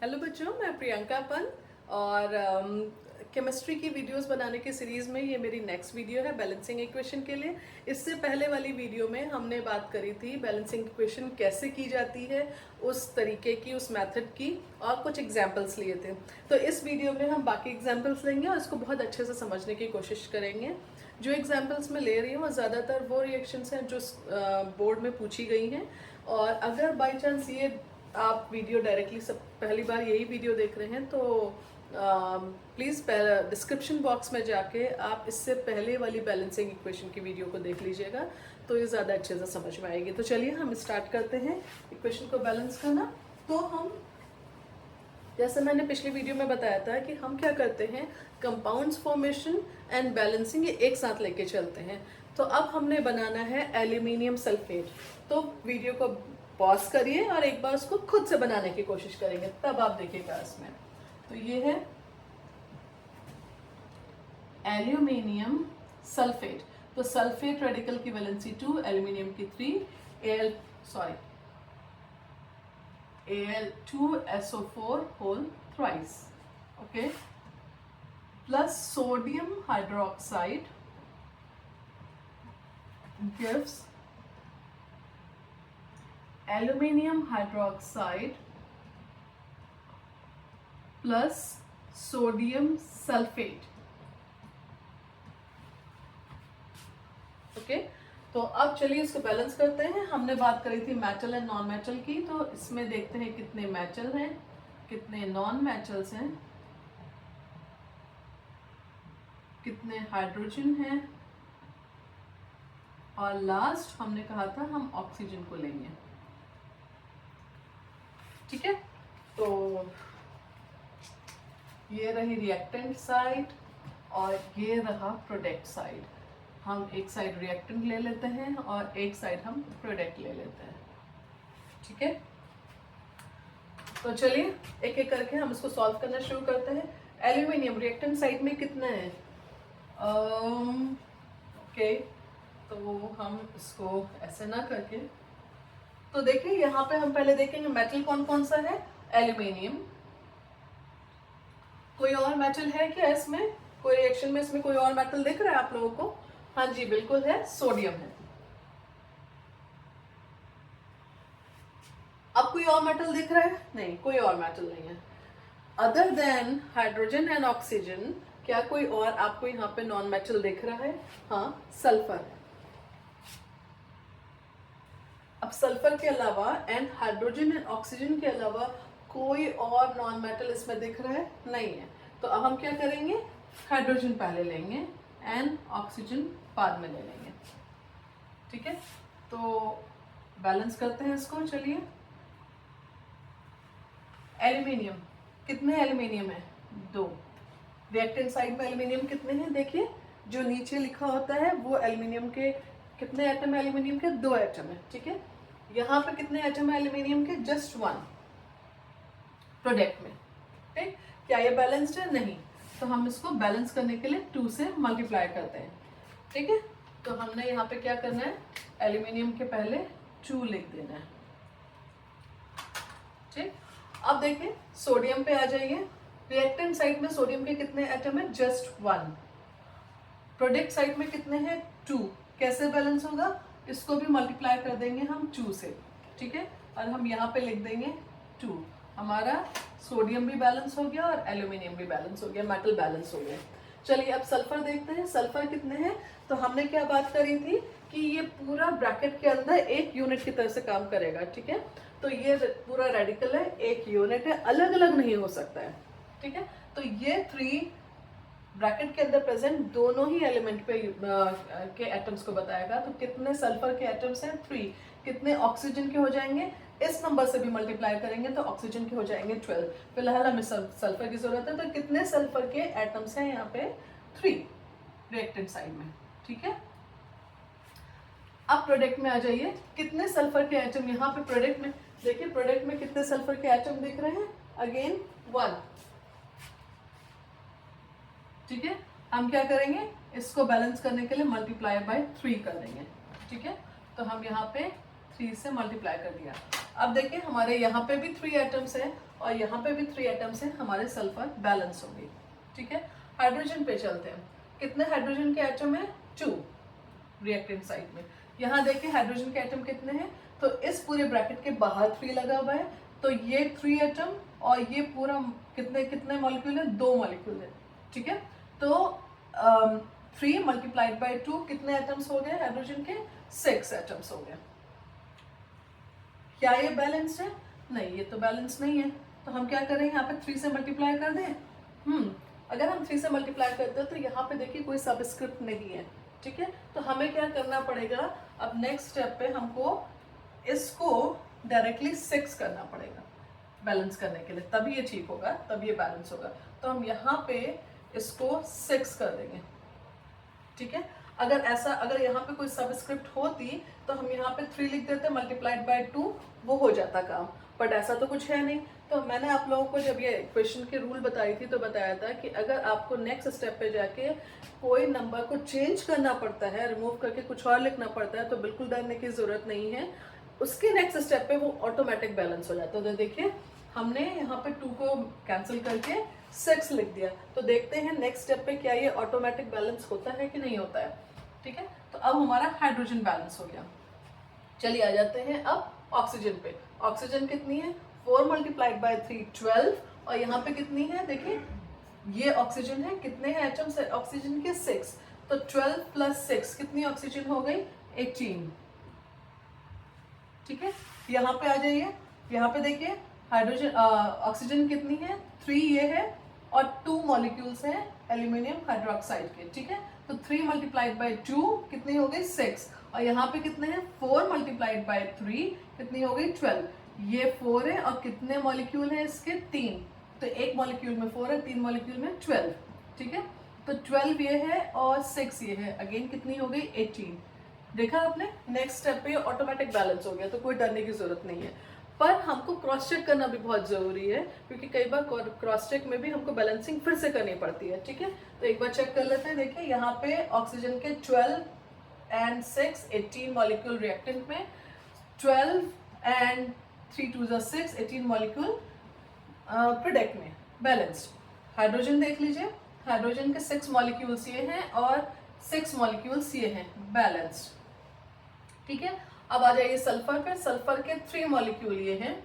Hello बच्चों, मैं प्रियंका पन और केमिस्ट्री की वीडियोस बनाने की सीरीज़ में ये मेरी नेक्स्ट वीडियो है बैलेंसिंग इक्वेशन के लिए। इससे पहले वाली वीडियो में हमने बात करी थी बैलेंसिंग इक्वेशन कैसे की जाती है, उस तरीके की, उस मेथड की, और कुछ एग्जांपल्स लिए थे। तो इस वीडियो में हम बाकी एग्जांपल्स लेंगे और इसको बहुत अच्छे से समझने की कोशिश करेंगे। जो एग्जांपल्स मैं ले रही हूँ वो ज़्यादातर वो रिएक्शंस हैं जो बोर्ड में पूछी गई हैं। और अगर बाई चांस ये आप वीडियो डायरेक्टली सब पहली बार यही वीडियो देख रहे हैं तो प्लीज़ डिस्क्रिप्शन बॉक्स में जाके आप इससे पहले वाली बैलेंसिंग इक्वेशन की वीडियो को देख लीजिएगा, तो ये ज़्यादा अच्छे से समझ में आएगी। तो चलिए हम स्टार्ट करते हैं इक्वेशन को बैलेंस करना। तो हम, जैसे मैंने पिछली वीडियो में बताया था कि हम क्या करते हैं, कंपाउंड्स फॉर्मेशन एंड बैलेंसिंग ये एक साथ लेके चलते हैं। तो अब हमने बनाना है एल्यूमिनियम सल्फेट। तो वीडियो को पॉज करिए और एक बार उसको खुद से बनाने की कोशिश करेंगे, तब आप देखिएगा इसमें। तो ये है एल्यूमिनियम सल्फेट। तो सल्फेट रेडिकल की वैलेंसी 2, एल्यूमिनियम की 3, Al2SO4 whole thrice, okay, plus sodium hydroxide gives aluminium hydroxide plus sodium sulfate, okay। तो अब चलिए इसको बैलेंस करते हैं। हमने बात करी थी मेटल एंड नॉन मेटल की, तो इसमें देखते हैं कितने मेटल हैं, कितने नॉन मेटल्स हैं, कितने हाइड्रोजन हैं, और लास्ट हमने कहा था हम ऑक्सीजन को लेंगे। ठीक है, तो ये रही रिएक्टेंट साइड और ये रहा प्रोडक्ट साइड। हम एक साइड रिएक्टेंट ले लेते हैं और एक साइड हम प्रोडक्ट ले लेते हैं। ठीक है, तो चलिए एक एक करके हम इसको सॉल्व करना शुरू करते हैं। एल्यूमिनियम रिएक्टेंट साइड में कितना है, ओके, तो हम इसको ऐसे ना करके, तो देखिए यहाँ पे हम पहले देखेंगे मेटल कौन कौन सा है, एल्यूमिनियम। कोई और मेटल है क्या इसमें, कोई रिएक्शन में इसमें कोई और मेटल दिख रहा है आप लोगों को? हाँ जी बिल्कुल है, सोडियम है। अब कोई और मेटल दिख रहा है? नहीं, कोई और मेटल नहीं है। Other than hydrogen and oxygen, क्या कोई और आपको यहाँ पे नॉन मेटल दिख रहा है? हाँ, सल्फर है। अब सल्फर के अलावा एंड हाइड्रोजन एंड ऑक्सीजन के अलावा कोई और नॉन मेटल इसमें दिख रहा है? नहीं है। तो अब हम क्या करेंगे, हाइड्रोजन पहले लेंगे एंड ऑक्सीजन बाद में ले लेंगे। ठीक है, तो बैलेंस करते हैं इसको। चलिए, एल्यूमिनियम, कितने एल्यूमिनियम है? 2। रिएक्टेंट साइड में एल्यूमिनियम कितने हैं? देखिए जो नीचे लिखा होता है वो एल्यूमिनियम के कितने एटम है, एल्यूमिनियम के 2 एटम है। ठीक है, यहाँ पे कितने एटम है एल्यूमिनियम के? जस्ट 1 प्रोडक्ट में। ठीक, क्या ये बैलेंस्ड है? नहीं। तो हम इसको बैलेंस करने के लिए 2 से मल्टीप्लाई करते हैं। ठीक है, तो हमने यहाँ पे क्या करना है, एल्यूमिनियम के पहले 2 लिख देना है। ठीक, अब देखिए सोडियम पे आ जाइए। रिएक्टेंट साइड में सोडियम के कितने एटम है? जस्ट 1। प्रोडक्ट साइड में कितने हैं? 2। कैसे बैलेंस होगा, इसको भी मल्टीप्लाई कर देंगे हम 2 से। ठीक है, और हम यहाँ पे लिख देंगे 2। हमारा सोडियम भी बैलेंस हो गया और एल्यूमिनियम भी बैलेंस हो गया, मेटल बैलेंस हो गया। चलिए अब सल्फर देखते हैं, सल्फर कितने हैं। तो हमने क्या बात करी थी कि ये पूरा ब्रैकेट के अंदर एक यूनिट की तरह से काम करेगा। ठीक है, तो ये पूरा रेडिकल है, एक यूनिट है, अलग अलग नहीं हो सकता है। ठीक है, तो ये 3 ब्रैकेट के अंदर प्रेजेंट दोनों ही एलिमेंट पे के एटम्स को बताएगा। तो कितने सल्फर के एटम्स हैं? 3। कितने ऑक्सीजन के हो जाएंगे? इस नंबर से भी मल्टीप्लाई करेंगे तो ऑक्सीजन के हो जाएंगे 12। फिलहाल हमें सल्फर की जरूरत है, तो कितने सल्फर के एटम्स हैं यहाँ पे? 3 रिएक्टेंट साइड में। ठीक है, अब प्रोडक्ट में आ जाइए, कितने सल्फर के एटम यहाँ पे प्रोडक्ट में? देखिए प्रोडक्ट में कितने सल्फर के एटम दिख रहे हैं? अगेन 1। ठीक है, हम क्या करेंगे, इसको बैलेंस करने के लिए मल्टीप्लाई बाय 3 कर देंगे। ठीक है, तो हम यहाँ पे 3 से मल्टीप्लाई कर दिया। अब देखिए हमारे यहाँ पे भी 3 एटम्स हैं और यहाँ पे भी 3 एटम्स हैं, हमारे सल्फर बैलेंस होंगे। ठीक है, हाइड्रोजन पे चलते हैं। कितने हाइड्रोजन के एटम है? 2 रिएक्टेंट साइड में। यहाँ देखिए हाइड्रोजन के एटम कितने हैं, तो इस पूरे ब्रैकेट के बाहर 3 लगा हुआ है, तो ये 3 एटम और ये पूरा कितने कितने मॉलिक्यूल है? 2 मॉलिक्यूल है। ठीक है, तो 3 मल्टीप्लाइड बाई 2 कितने एटम्स हो गए हाइड्रोजन के? 6 एटम्स हो गए। क्या ये बैलेंस है? नहीं, ये तो बैलेंस नहीं है। तो हम क्या करें, यहाँ पे 3 से मल्टीप्लाई कर दें। अगर हम 3 से मल्टीप्लाई करते हैं तो यहाँ पे देखिए कोई सबस्क्रिप्ट नहीं है। ठीक है, तो हमें क्या करना पड़ेगा, अब नेक्स्ट स्टेप पे हमको इसको डायरेक्टली 6 करना पड़ेगा बैलेंस करने के लिए, तभी ये ठीक होगा, तभी ये बैलेंस होगा। तो हम यहाँ पे इसको 6 कर देंगे। ठीक है, अगर यहाँ पे कोई सबस्क्रिप्ट होती तो हम यहाँ पे 3 लिख देते मल्टीप्लाइड बाय 2, वो हो जाता काम, बट ऐसा तो कुछ है नहीं। तो मैंने आप लोगों को जब ये इक्वेशन के रूल बताई थी तो बताया था कि अगर आपको नेक्स्ट स्टेप पे जाके कोई नंबर को चेंज करना पड़ता है, रिमूव करके कुछ और लिखना पड़ता है, तो बिल्कुल डरने की जरूरत नहीं है, उसके नेक्स्ट स्टेप पे वो ऑटोमेटिक बैलेंस हो जाता है। तो देखिए हमने यहाँ पे 2 को कैंसिल करके 6 लिख दिया, तो देखते हैं नेक्स्ट स्टेप पे क्या ये ऑटोमेटिक बैलेंस होता है कि नहीं होता है। ठीक है, तो अब हमारा हाइड्रोजन बैलेंस हो गया। चलिए आ जाते हैं अब ऑक्सीजन पे। ऑक्सीजन कितनी है? 4 मल्टीप्लाइड बाय 3 12, और यहाँ पे कितनी है? देखिए ये ऑक्सीजन है, कितने हैं एटम्स है ऑक्सीजन के? 6। तो 12 प्लस 6 कितनी ऑक्सीजन हो गई? 18। ठीक है, यहाँ पे आ जाइए, यहाँ पे देखिए हाइड्रोजन ऑक्सीजन कितनी है? 3 ये है, और 2 मॉलिक्यूल्स हैं एल्यूमिनियम हाइड्रोक्साइड के। ठीक है, तो 3 मल्टीप्लाइड बाई 2 कितनी हो गई? 6, और यहाँ पे कितने हैं? 4 मल्टीप्लाइड बाई 3 कितनी हो गई? 12। ये 4 है और कितने मॉलिक्यूल है इसके? 3, तो एक मॉलिक्यूल में 4 है, 3 मॉलिक्यूल में 12। ठीक है, तो 12 ये है और 6 ये है, अगेन कितनी हो गई? 18। देखा आपने, नेक्स्ट स्टेप पे ऑटोमेटिक बैलेंस हो गया, तो कोई डरने की जरूरत नहीं है। पर हमको क्रॉस चेक करना भी बहुत जरूरी है, क्योंकि कई बार क्रॉस चेक में भी हमको बैलेंसिंग फिर से करनी पड़ती है। ठीक है, तो एक बार चेक कर लेते हैं। देखिए यहाँ पे ऑक्सीजन के 12 एंड 6 18 मॉलिक्यूल रिएक्टेंट में, 12 एंड 3 2 6 18 मॉलिक्यूल प्रोडक्ट में बैलेंस्ड। हाइड्रोजन देख लीजिए, हाइड्रोजन के 6 मॉलिक्यूल्स ये हैं और 6 मॉलिक्यूल्स ये हैं बैलेंस्ड। ठीक है, अब आ जाइए सल्फर पे। सल्फर के 3 मॉलिक्यूल ये हैं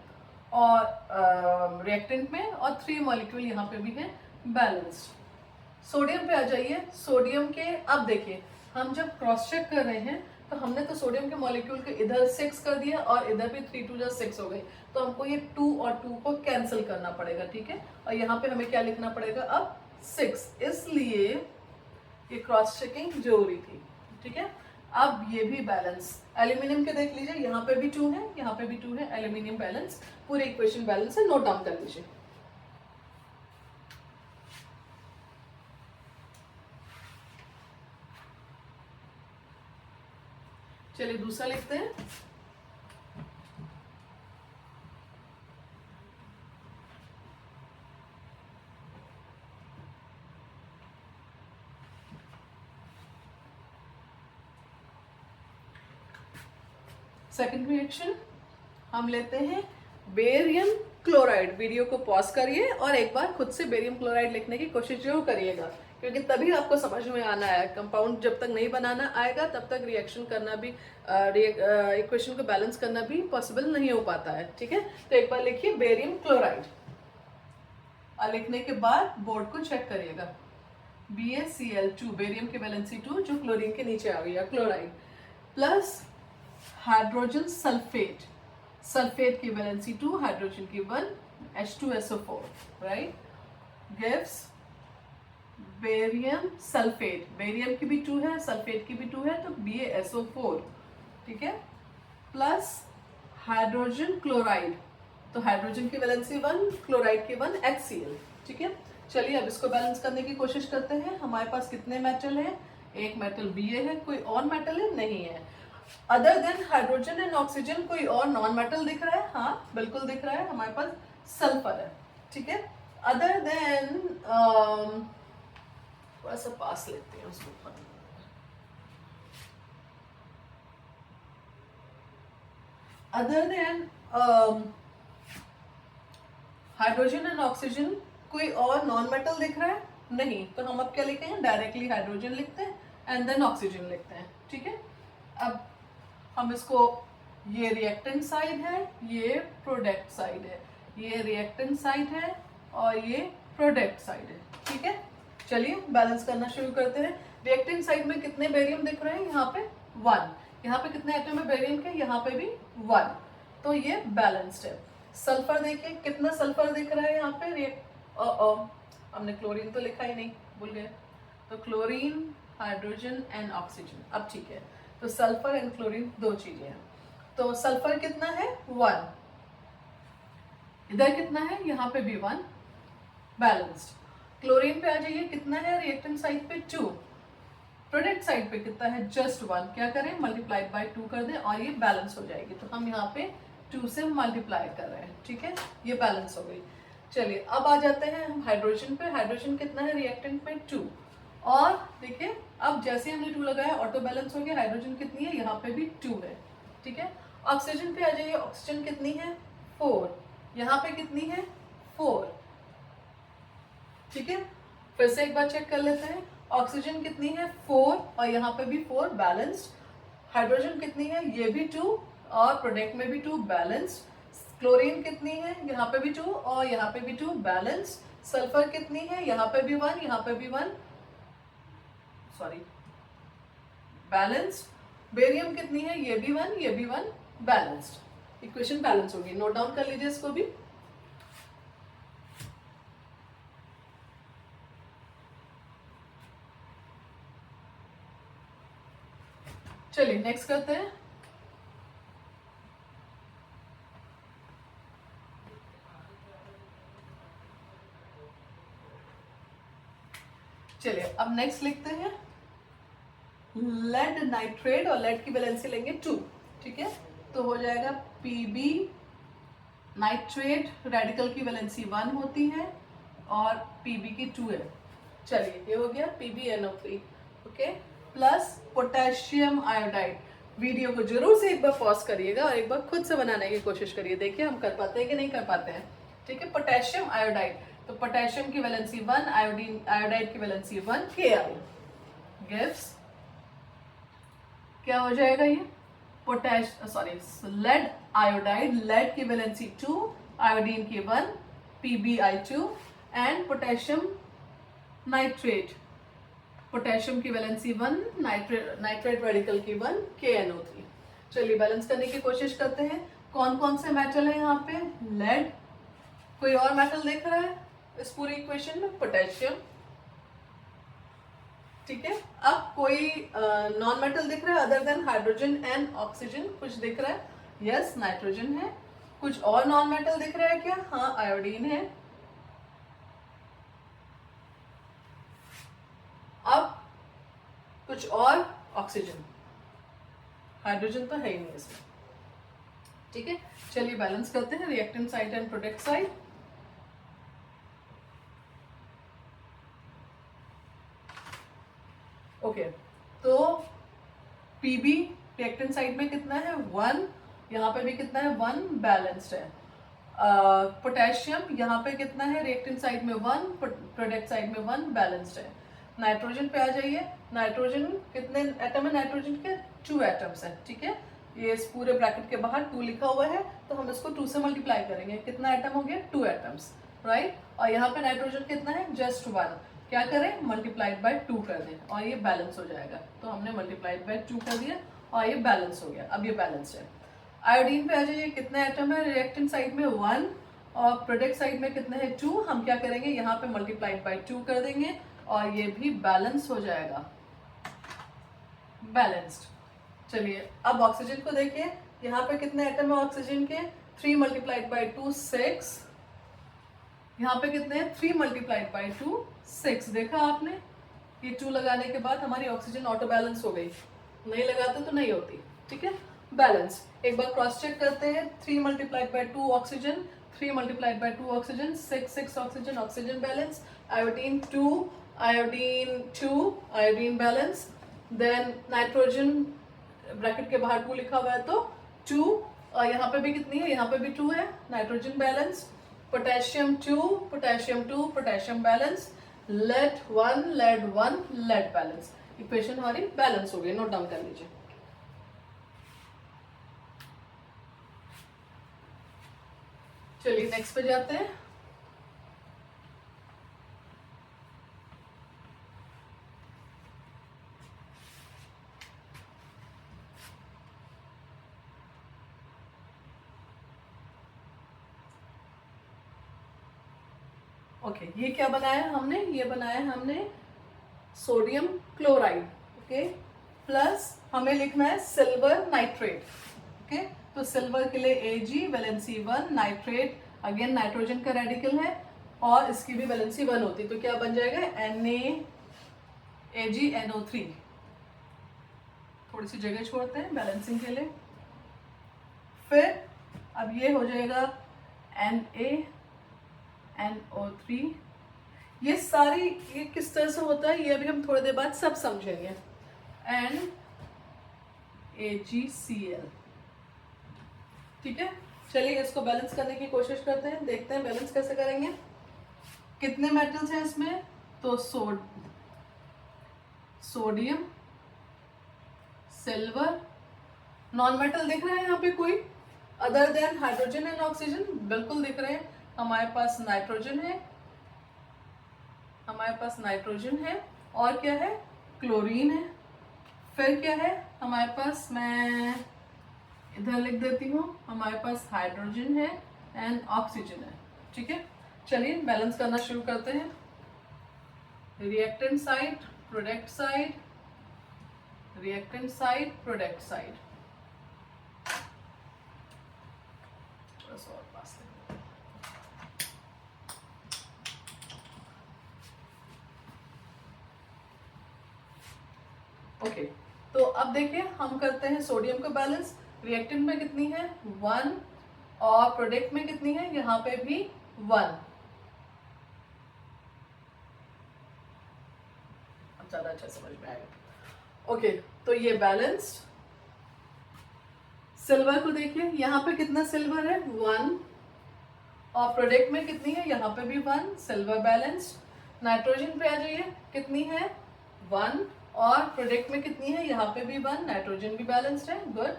और रिएक्टेंट में, और 3 मॉलिक्यूल यहाँ पे भी हैं बैलेंस्ड। सोडियम पे आ जाइए। सोडियम के अब देखिए हम जब क्रॉस चेक कर रहे हैं तो हमने तो सोडियम के मॉलिक्यूल के इधर 6 कर दिया और इधर भी 3 2 6 हो गई, तो हमको ये 2 और 2 को कैंसिल करना पड़ेगा। ठीक है, और यहाँ पे हमें क्या लिखना पड़ेगा अब? 6, इसलिए ये क्रॉस चेकिंग जरूरी थी। ठीक है, अब ये भी बैलेंस एल्यूमिनियम के देख लीजिए, यहाँ पे भी 2 है, यहाँ पे भी 2 है, एल्यूमिनियम बैलेंस, पूरी इक्वेशन बैलेंस है, नोट डाउन कर लीजिए। चलिए दूसरा लिखते हैं। सेकंड रिएक्शन हम लेते हैं बेरियम क्लोराइड। वीडियो को पॉज करिए और एक बार खुद से बेरियम क्लोराइड लिखने की कोशिश जरूर करिएगा, क्योंकि तभी आपको समझ में आना है। कंपाउंड जब तक नहीं बनाना आएगा तब तक रिएक्शन करना भी, इक्वेशन को बैलेंस करना भी पॉसिबल नहीं हो पाता है। ठीक है, तो एक बार लिखिए बेरियम क्लोराइड, और लिखने के बाद बोर्ड को चेक करिएगा। BaCl2, बेरियम की वैलेंसी 2 जो क्लोरीन के नीचे आ गया, chloride, plus hydrogen sulphate, sulphate की वैलेंसी 2, हाइड्रोजन की 1, H2SO4, right, gives barium sulphate. Barium की भी 2 है, सल्फेट की भी 2 है, तो BaSO4। ठीक है, प्लस हाइड्रोजन क्लोराइड, तो हाइड्रोजन की वैलेंसी 1, क्लोराइड की 1, HCl। ठीक है, चलिए अब इसको बैलेंस करने की कोशिश करते हैं। हमारे पास कितने मेटल है? एक मेटल Ba है, कोई और मेटल है? नहीं है। Other than hydrogen and oxygen कोई और नॉन मेटल दिख रहा है? हाँ बिल्कुल दिख रहा है, हमारे पास सल्फर है। ठीक है, अदर देन थोड़ा सा पास लेते हैं उसको, other than hydrogen and oxygen, कोई और नॉन मेटल दिख रहा है? नहीं, तो हम अब क्या लिखते हैं? डायरेक्टली हाइड्रोजन लिखते हैं एंड देन ऑक्सीजन लिखते हैं, ठीक है। अब हम इसको, ये रिएक्टेंट साइड है, ये प्रोडक्ट साइड है, ये रिएक्टेंट साइड है और ये प्रोडक्ट साइड है, ठीक है। चलिए बैलेंस करना शुरू करते हैं। रिएक्टेंट साइड में कितने बेरियम दिख रहे हैं? यहाँ पे 1। यहाँ पे कितने एटम है बेरियम के? यहाँ पे भी 1, तो ये बैलेंस्ड है। सल्फर देखिए, कितना सल्फर दिख रहा है यहाँ पे? हमने क्लोरीन तो लिखा ही नहीं, भूल गए। तो क्लोरीन, हाइड्रोजन एंड ऑक्सीजन, अब ठीक है। तो सल्फर एंड क्लोरीन 2 चीजें हैं। तो सल्फर कितना है? 1। इधर कितना है? यहाँ पे भी 1, बैलेंस्ड। क्लोरीन पे आ जाइए, कितना है रिएक्टेंट साइड पे? 2। प्रोडक्ट साइड पे कितना है? जस्ट 1। क्या करें? मल्टीप्लाइड बाय 2 कर दें और ये बैलेंस हो जाएगी। तो हम यहाँ पे 2 से मल्टीप्लाई कर रहे हैं, ठीक है, ये बैलेंस हो गई। चलिए अब आ जाते हैं हम हाइड्रोजन पे। हाइड्रोजन कितना है रिएक्टेंट में? 2। और देखिए अब जैसे हमने 2 लगाया ऑटो बैलेंस हो गया। हाइड्रोजन कितनी है? यहाँ पे भी 2 है, ठीक है। ऑक्सीजन पे आ जाइए, ऑक्सीजन कितनी है? 4। यहाँ पे कितनी है? 4, ठीक है। फिर से एक बार चेक कर लेते हैं, ऑक्सीजन कितनी है? 4 और यहाँ पे भी 4, बैलेंस्ड। हाइड्रोजन कितनी है? ये भी 2 और प्रोडक्ट में भी 2, बैलेंस्ड। क्लोरीन कितनी है? यहाँ पे भी 2 और यहाँ पे भी 2, बैलेंस्ड। सल्फर कितनी है? यहाँ पे भी 1, यहाँ पे भी 1, सॉरी, बैलेंस्ड। बेरियम कितनी है? ये भी 1, ये भी 1, बैलेंस्ड। इक्वेशन बैलेंस होगी, नोट डाउन कर लीजिए इसको भी। चलिए नेक्स्ट करते हैं। चलिए अब नेक्स्ट लिखते हैं लेड नाइट्रेट, और लेड की वैलेंसी लेंगे 2, ठीक है। तो हो जाएगा Pb नाइट्रेट, रेडिकल की वैलेंसी 1 होती है और Pb की 2 है। चलिए ये हो गया PbNO3, okay, plus potassium iodide. Video को जरूर से एक बार पॉज करिएगा और एक बार खुद से बनाने की कोशिश करिए, देखिए हम कर पाते हैं कि नहीं कर पाते हैं, ठीक है। पोटेशियम आयोडाइड, तो पोटेशियम की वैलेंसी 1, आयोडाइड की वैलेंसी 1, Ki गिव्स, क्या हो जाएगा ये? लेड आयोडाइड, लेड की वैलेंसी 2, आयोडीन की 1, PbI2 and potassium nitrate, potassium की वैलेंसी 1, नाइट्रेट रेडिकल की 1, KNO3। चलिए बैलेंस करने की कोशिश करते हैं। कौन कौन से मेटल है यहाँ पे? लेड, कोई और मेटल देख रहा है इस पूरी इक्वेशन में? पोटेशियम, ठीक है। अब कोई नॉन मेटल दिख रहा है other than hydrogen and oxygen? कुछ दिख रहा है? यस, नाइट्रोजन है। कुछ और नॉन मेटल दिख रहा है क्या? हाँ, आयोडीन है। अब कुछ और, ऑक्सीजन, हाइड्रोजन तो है ही नहीं इसमें, ठीक है। चलिए बैलेंस करते हैं reactant side and product side. Okay, तो Pb रिएक्टेंट साइड में कितना है? 1, यहाँ पे भी कितना है? 1, बैलेंस्ड है। पोटेशियम यहाँ पे कितना है? रिएक्टेंट साइड में 1, प्रोडक्ट साइड में 1, बैलेंस्ड है। नाइट्रोजन पे आ जाइए, नाइट्रोजन कितने एटम है? नाइट्रोजन के 2 एटम्स है, ठीक है। ये इस पूरे ब्रैकेट के बाहर 2 लिखा हुआ है, तो हम इसको 2 से मल्टीप्लाई करेंगे। कितना एटम हो गया? 2 एटम्स, राइट। और यहाँ पे नाइट्रोजन कितना है? जस्ट 1। क्या करें? मल्टीप्लाइड बाय 2 कर दें और ये बैलेंस हो जाएगा। तो हमने मल्टीप्लाइड बाय 2 कर दिया और ये बैलेंस हो गया। अब ये बैलेंस है। आयोडीन पे आ जाइए, कितने एटम है? रिएक्टेंट साइड में 1 और प्रोडक्ट साइड में कितने हैं? 2। हम क्या करेंगे? यहाँ पे मल्टीप्लाइड बाय 2 कर देंगे और ये भी बैलेंस हो जाएगा, बैलेंस्ड। चलिए अब ऑक्सीजन को देखिए, यहाँ पे कितने एटम है ऑक्सीजन के? 3 मल्टीप्लाइड बाय 2, 6। यहाँ पे कितने हैं? 3 मल्टीप्लाइड बाय 2, 6। देखा आपने? ये 2 लगाने के बाद हमारी ऑक्सीजन ऑटो बैलेंस हो गई, नहीं लगाते तो नहीं होती, ठीक है। बैलेंस एक बार क्रॉस चेक करते हैं। 3 multiplied by 2 oxygen, 3 multiplied by 2 oxygen, 6 oxygen, oxygen balance. Iodine 2, iodine 2, iodine balance. Then nitrogen bracket के बाहर 2 लिखा हुआ है तो 2 और यहाँ पे भी कितनी है, यहाँ पे भी 2 है, nitrogen balance, potassium 2, potassium 2, potassium balance, lead 1, lead 1, lead balance. Equation हमारी बैलेंस हो गई, नोट डाउन कर लीजिए। चलिए नेक्स्ट पे जाते हैं। ओके ये क्या बनाया हमने, ये बनाया हमने सोडियम क्लोराइड। ओके प्लस हमें लिखना है सिल्वर नाइट्रेट। ओके तो सिल्वर के लिए Ag valency 1, nitrate again nitrogen का रेडिकल है और इसकी भी वैलेंसी 1 होती है, तो क्या बन जाएगा NaAgNO3। थोड़ी सी जगह छोड़ते हैं बैलेंसिंग के लिए। फिर अब ये हो जाएगा NaNO3। ये सारी ये किस तरह से होता है ये अभी हम थोड़ी देर बाद सब समझेंगे। NaGCl। ठीक है चलिए इसको बैलेंस करने की कोशिश करते हैं, देखते हैं बैलेंस कैसे करेंगे। कितने मेटल्स हैं इसमें, तो सोडियम, सिल्वर, नॉन मेटल दिख रहा है यहाँ पे कोई other than hydrogen and oxygen, बिल्कुल दिख रहे हैं। हमारे पास नाइट्रोजन है, हमारे पास नाइट्रोजन है और क्या है, क्लोरीन है। फिर क्या है हमारे पास, मैं इधर लिख देती हूँ, हमारे पास हाइड्रोजन है एंड ऑक्सीजन है। ठीक है चलिए बैलेंस करना शुरू करते हैं। Reactant side, product side, reactant side, product side. और पास ओके तो अब देखिए हम करते हैं सोडियम का बैलेंस। रिएक्टेंट में कितनी है 1 और प्रोडक्ट में कितनी है, यहाँ पे भी 1। अब ज्यादा अच्छा समझ में आएगा। ओके तो ये बैलेंस्ड। सिल्वर को देखिए यहाँ पे कितना सिल्वर है 1 और प्रोडक्ट में कितनी है, यहाँ पे भी 1, सिल्वर बैलेंस्ड। नाइट्रोजन पे आ जाइए, कितनी है 1 और प्रोडक्ट में कितनी है, यहाँ पे भी 1, नाइट्रोजन भी बैलेंस्ड है, गुड।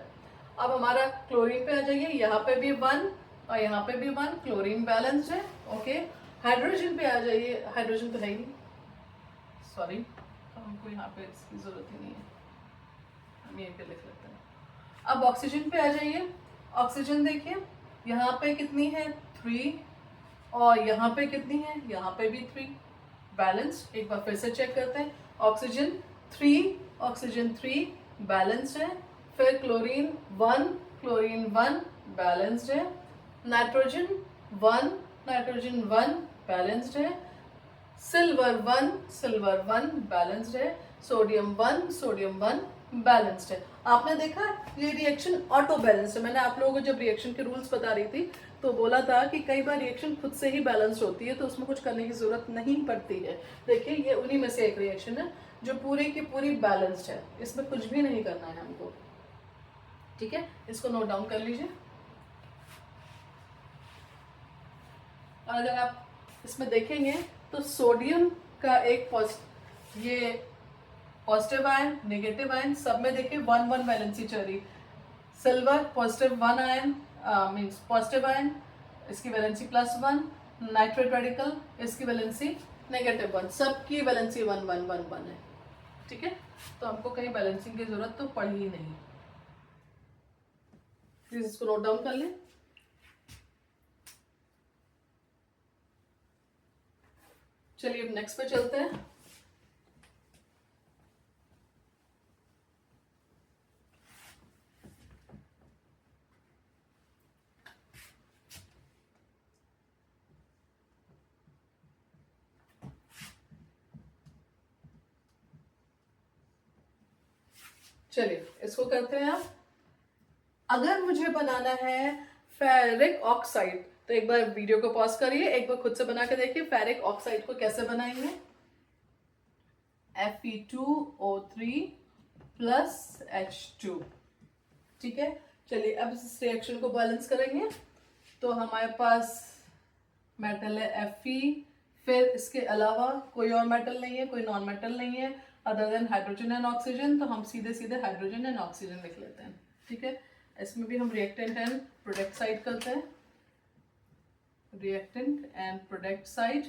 अब हमारा क्लोरीन पे आ जाइए, यहाँ पे भी 1 और यहाँ पे भी 1, क्लोरीन बैलेंस्ड है। ओके हाइड्रोजन पे आ जाइए, हाइड्रोजन तो है ही नहीं, सॉरी तो हमको यहाँ पे इसकी जरूरत ही नहीं है, हम यहीं पे लिख लेते हैं। अब ऑक्सीजन पे आ जाइए, ऑक्सीजन देखिए यहाँ पे कितनी है 3 और यहाँ पे कितनी है, यहाँ पे भी 3, बैलेंस्ड। एक बार फिर से चेक करते हैं, ऑक्सीजन 3, ऑक्सीजन 3 बैलेंस्ड है। फिर क्लोरीन 1, क्लोरीन 1 बैलेंस्ड है। नाइट्रोजन 1, नाइट्रोजन 1 बैलेंस्ड है। सिल्वर 1, सिल्वर 1 बैलेंस्ड है। सोडियम 1, सोडियम 1 बैलेंस्ड है। आपने देखा ये रिएक्शन ऑटो बैलेंस्ड है। मैंने आप लोगों को जब रिएक्शन के रूल्स बता रही थी तो बोला था कि कई बार रिएक्शन खुद से ही बैलेंस्ड होती है तो उसमें कुछ करने की जरूरत नहीं पड़ती है। देखिए ये उन्हीं में से एक रिएक्शन है जो पूरी की पूरी बैलेंस्ड है, इसमें कुछ भी नहीं करना है हमको। ठीक है इसको नोट डाउन कर लीजिए। और अगर आप इसमें देखेंगे तो सोडियम का एक ये पॉजिटिव आयन, नेगेटिव आयन, सब में देखिए 1-1 वैलेंसी चल रही। Silver positive 1 ion means positive ion, इसकी वैलेंसी +1, नाइट्रेट रेडिकल इसकी वैलेंसी -1, सबकी वैलेंसी 1-1-1-1 है। ठीक है तो हमको कहीं बैलेंसिंग की जरूरत तो पड़ी ही नहीं। प्लीज इसको नोट डाउन कर लें। चलिए अब नेक्स्ट पे चलते हैं। चलिए इसको करते हैं। आप अगर मुझे बनाना है फेरिक ऑक्साइड तो एक बार वीडियो को पॉज करिए, एक बार खुद से बना के देखिए फेरिक ऑक्साइड को कैसे बनाएंगे। Fe2O3 + H2। ठीक है चलिए अब इस रिएक्शन को बैलेंस करेंगे। तो हमारे पास मेटल है Fe, फिर इसके अलावा कोई और मेटल नहीं है, कोई नॉन मेटल नहीं है other than hydrogen and oxygen, तो हम सीधे सीधे हाइड्रोजन एंड ऑक्सीजन लिख लेते हैं। ठीक है, इसमें भी हम रिएक्टेंट एंड प्रोडक्ट साइड करते हैं, reactant and product side.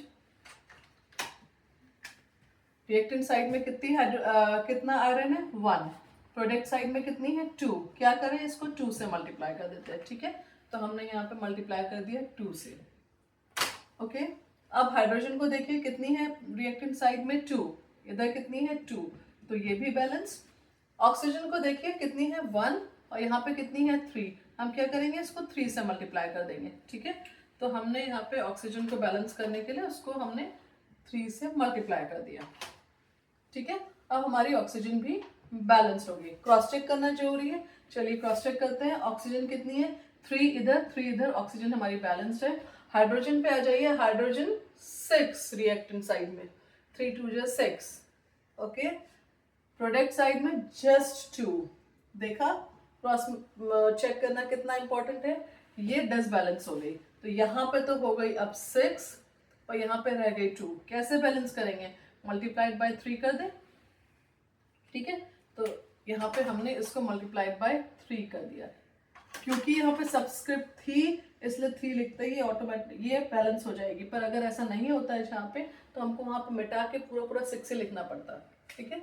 Reactant side में कितना आयरन है 1, प्रोडक्ट साइड में कितनी है 2, क्या करें इसको 2 से मल्टीप्लाई कर देते हैं। ठीक है, तो हमने यहाँ पे मल्टीप्लाई कर दिया 2 से। ओके, अब हाइड्रोजन को देखिए कितनी है रिएक्टेंट साइड में 2, इधर कितनी है 2, तो ये भी बैलेंस। ऑक्सीजन को देखिए कितनी है 1 और यहाँ पे कितनी है 3, हम क्या करेंगे इसको 3 से मल्टीप्लाई कर देंगे। ठीक है, तो हमने यहाँ पे ऑक्सीजन को बैलेंस करने के लिए उसको हमने 3 से मल्टीप्लाई कर दिया। ठीक है, अब हमारी ऑक्सीजन भी बैलेंस होगी। क्रॉस चेक करना जरूरी है, चलिए क्रॉस चेक करते हैं। ऑक्सीजन कितनी है 3 इधर 3 इधर, ऑक्सीजन हमारी बैलेंस्ड है। हाइड्रोजन पे आ जाइए, हाइड्रोजन 6 रिएक्टेंट साइड में, 3 2 जा 6। ओके, प्रोडक्ट साइड में जस्ट 2। देखा, क्रॉस चेक करना कितना इंपॉर्टेंट है। ये डिसबैलेंस हो गई, तो यहाँ पे तो हो गई अब 6 और यहाँ पे रह गई 2। कैसे बैलेंस करेंगे, मल्टीप्लाइड बाय 3 कर दें। ठीक है, तो यहाँ पे हमने इसको मल्टीप्लाइड बाय 3 कर दिया, क्योंकि यहाँ पे सबस्क्रिप्ट थी इसलिए 3 लिखते ही ऑटोमेटिक ये बैलेंस हो जाएगी। पर अगर ऐसा नहीं होता है यहाँ पे तो हमको वहाँ पे मिटा के पूरा पूरा 6 से लिखना पड़ता है। ठीक है,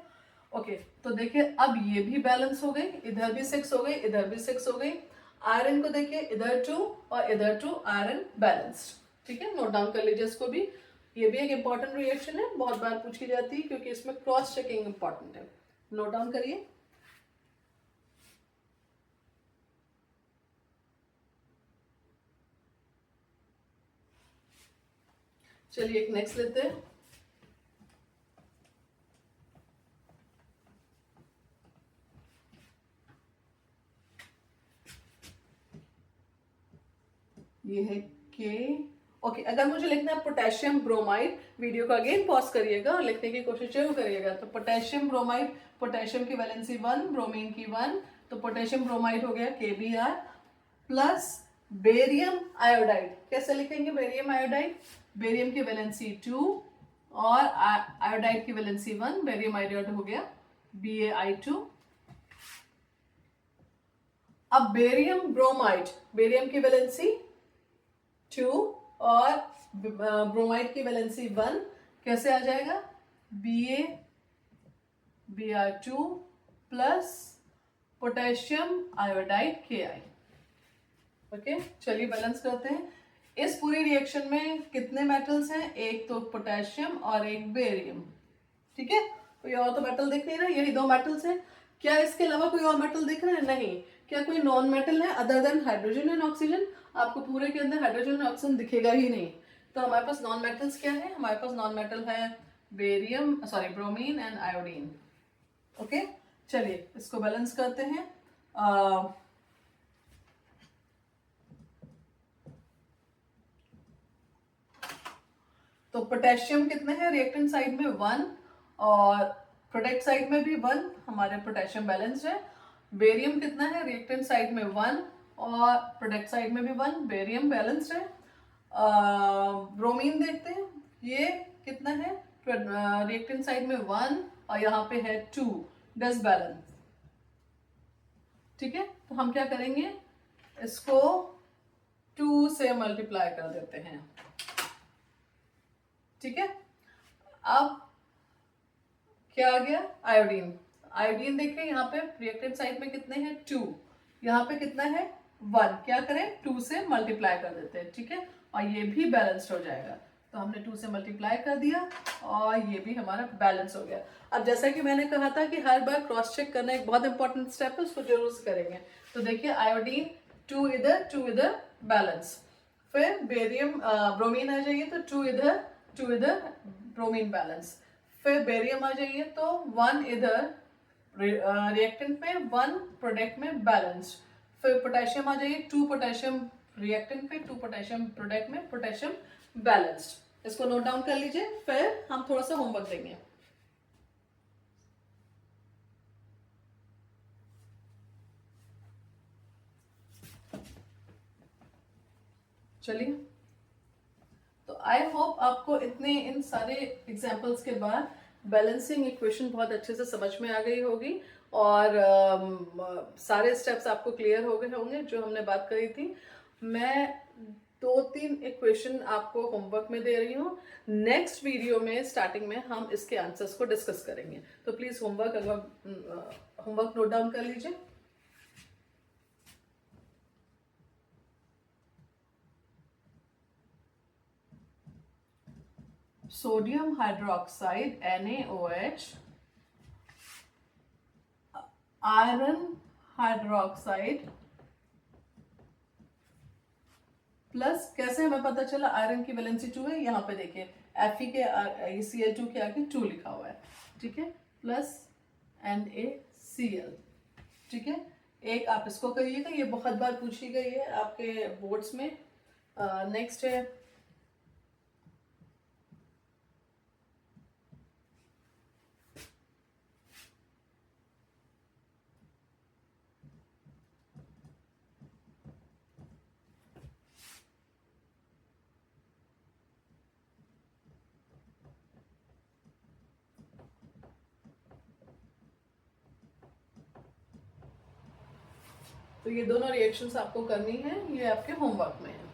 ओके, तो देखिए अब ये भी बैलेंस हो गई, इधर भी 6 हो गई, इधर भी 6 हो गई। आयरन को देखिए इधर 2 और इधर 2, आयरन बैलेंस्ड। ठीक है, नोट डाउन कर लीजिए इसको भी। ये भी एक इंपॉर्टेंट रिएक्शन है, बहुत बार पूछी जाती है क्योंकि इसमें क्रॉस चेकिंग इंपॉर्टेंट है। नोट डाउन करिए। चलिए एक नेक्स्ट लेते हैं। ये है के। ओके, अगर मुझे लिखना है पोटेशियम ब्रोमाइड, वीडियो को अगेन पॉज करिएगा और लिखने की कोशिश जरूर करिएगा। तो पोटेशियम ब्रोमाइड, पोटेशियम की वैलेंसी 1, ब्रोमीन की 1, तो पोटेशियम ब्रोमाइड हो गया KBr प्लस बेरियम आयोडाइड। कैसे लिखेंगे बेरियम आयोडाइड, बेरियम की वैलेंसी 2 और आयोडाइड की वैलेंसी 1, बेरियम आयोडाइड हो गया BaI2। अब बेरियम ब्रोमाइड, बेरियम की वैलेंसी 2 और ब्रोमाइड की वैलेंसी 1, कैसे आ जाएगा BaBr2 plus potassium iodide Ki। Okay, चलिए बैलेंस करते हैं। इस पूरी रिएक्शन में कितने मेटल्स हैं, एक तो पोटेशियम और एक बेरियम। ठीक है, कोई और तो मेटल दिख नहीं रहा, यही 2 मेटल्स हैं। क्या इसके अलावा कोई और मेटल दिख रहा है, नहीं। क्या कोई नॉन मेटल है other than hydrogen and oxygen, आपको पूरे के अंदर हाइड्रोजन और ऑक्सीजन दिखेगा ही नहीं। तो हमारे पास नॉन मेटल्स क्या है, हमारे पास नॉन मेटल है barium bromine and iodine. Okay, चलिए इसको बैलेंस करते हैं। तो पोटेशियम कितने हैं रिएक्टेंट साइड में 1 और प्रोडक्ट साइड में भी 1, हमारे पोटेशियम बैलेंस्ड है। बेरियम कितना है रिएक्टेंट साइड में 1 और प्रोडक्ट साइड में भी 1, बेरियम बैलेंस्ड है। ब्रोमीन देखते हैं, ये कितना है रिएक्टेंट साइड में 1 और यहाँ पे है 2, डिसबैलेंस। ठीक है, तो हम क्या करेंगे इसको 2 से मल्टीप्लाई कर देते हैं। ठीक है, अब क्या आ गया आयोडीन। आयोडीन देखिए यहाँ पे रिएक्टेंट साइड में कितने हैं 2, यहाँ पे कितना है 1, क्या करें 2 से मल्टीप्लाई कर देते हैं। ठीक है, और ये भी बैलेंस्ड हो जाएगा, तो हमने 2 से मल्टीप्लाई कर दिया और ये भी हमारा बैलेंस हो गया। अब जैसा कि मैंने कहा था कि हर बार क्रॉस चेक करना एक बहुत इंपॉर्टेंट स्टेप है, उसको जरूर से करेंगे। तो देखिए आयोडीन 2 इधर 2 इधर बैलेंस, फिर बेरियम ब्रोमीन आ जाइए तो 2 इधर 2 इधर ब्रोमीन बैलेंस, फिर बेरियम आ जाइए तो 1 इधर रिएक्टेंट में 1 प्रोडक्ट में बैलेंस्ड, फिर पोटेशियम आ जाइए 2 पोटेशियम रिएक्टेंट पे 2 पोटेशियम प्रोडक्ट में, पोटेशियम बैलेंस्ड। इसको नोट डाउन कर लीजिए, फिर हम थोड़ा सा होमवर्क देंगे। चलिए, तो आई होप आपको इतने इन सारे एग्जाम्पल्स के बाद बैलेंसिंग इक्वेशन बहुत अच्छे से समझ में आ गई होगी और सारे स्टेप्स आपको क्लियर हो गए होंगे जो हमने बात करी थी। मैं 2-3 इक्वेशन आपको होमवर्क में दे रही हूँ। नेक्स्ट वीडियो में स्टार्टिंग में हम इसके आंसर्स को डिस्कस करेंगे, तो प्लीज होमवर्क नोट डाउन कर लीजिए। Sodium hydroxide NaOH, iron hydroxide plus, कैसे हमें पता चला आयरन की वैलेंसी 2 है, यहाँ पे देखिए Fe के Cl2 के आगे 2 लिखा हुआ है, ठीक है, प्लस NaCl, ठीक है। एक आप इसको करिएगा, ये बहुत बार पूछी गई है आपके बोर्ड्स में। नेक्स्ट है तो ये दोनों रिएक्शंस आपको करनी है, ये आपके होमवर्क में है।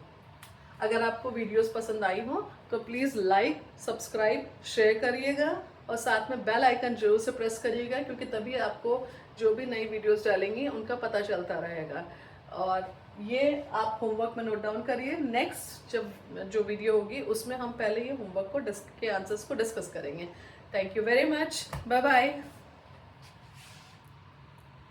अगर आपको वीडियोस पसंद आई हो तो प्लीज़ लाइक, सब्सक्राइब, शेयर करिएगा और साथ में बेल आइकन जरूर से प्रेस करिएगा, क्योंकि तभी आपको जो भी नई वीडियोस डालेंगी उनका पता चलता रहेगा। और ये आप होमवर्क में नोट डाउन करिए। नेक्स्ट जब जो वीडियो होगी उसमें हम पहले ये होमवर्क को के आंसर्स को डिस्कस करेंगे। Thank you very much, bye bye.